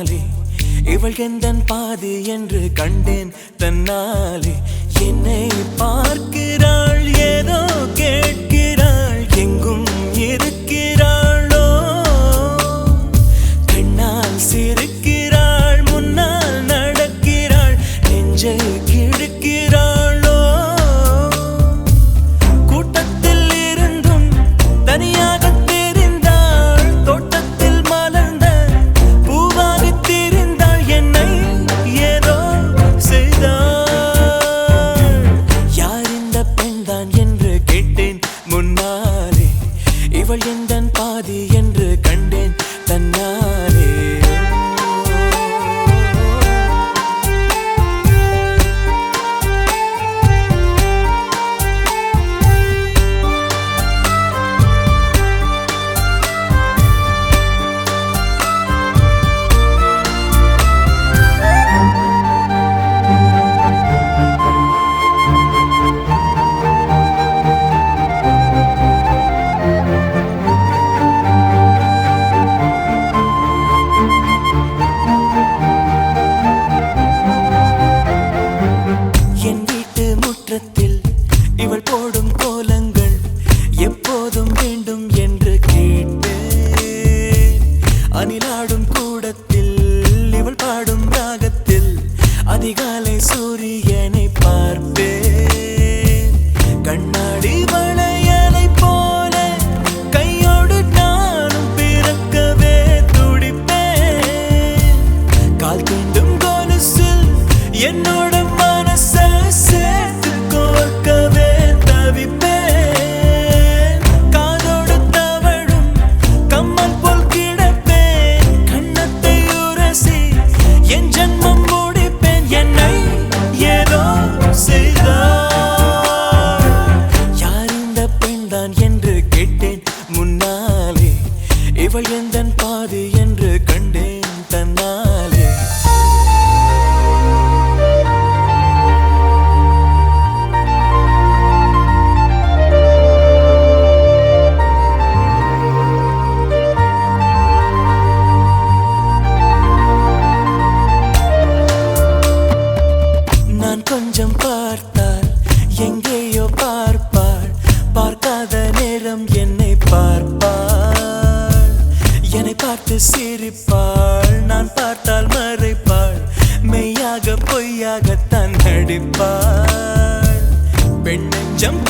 முன்னாலே இவள் எந்தன் பாதி என்று கண்டேன் தன்னாலே. என்னை பார்க்கிறாள், ஏதோ கேட்கிறாள், எங்கும் இருக்கிறாளோ. கண்ணால் சிரிக்கிறாள், முன்னால் நடக்கிறாள், நெஞ்சை கிழக்கிறாளோ. கூட்டத்தில் இருந்தும் தனியாக தெரிந்தாள், தோட்டத்தில் மலர்ந்த பூவாக தெரிந்தாள், என்னை ஏதோ செய்தாள். யார் இந்த பெண்தான் என்று கேட்டேன் முன்னாலே, இவள் எந்தன் பாதி என்று கண்டேன் தன்னாலே. இவள் போடும் கோலங்கள் எப்போதும் வேண்டும் என்று கேட்டேன். அணிலாடும் கூடத்தில் இவள் பாடும் ராகத்தில் அதிகாலை சூரியனை பார்ப்பேன். கண்ணாடி வளையலை போல கையோடு நானும் பிறக்கவே துடிப்பேன். கால் தீண்டும் கொலுசில் என்னோட மனசை சேர்த்து கோர்க்கவே தவிப்பேன். காதோடு தவழும் கம்மல் போல் கிடப்பேன். கண்ணத்தை உரசி என் ஜன்மம் முடிப்பேன். என்னை ஏதோ செய்தாள். யார் இந்த பெண்தான் என்று கேட்டேன் முன்னாலே, இவள் எந்தன் பாதி என்று கண்டேன் தன்னாலே. நான் கொஞ்சம் பார்த்தால் எங்கேயோ பார்ப்பாள், பார்க்காத நேரம் என்னை பார்ப்பாள். என்னை பார்த்து சிரிப்பாள், நான் பார்த்தால் மறைப்பாள், மெய்யாக பொய்யாகத்தான் நடிப்பாள். பெண் நெஞ்சம்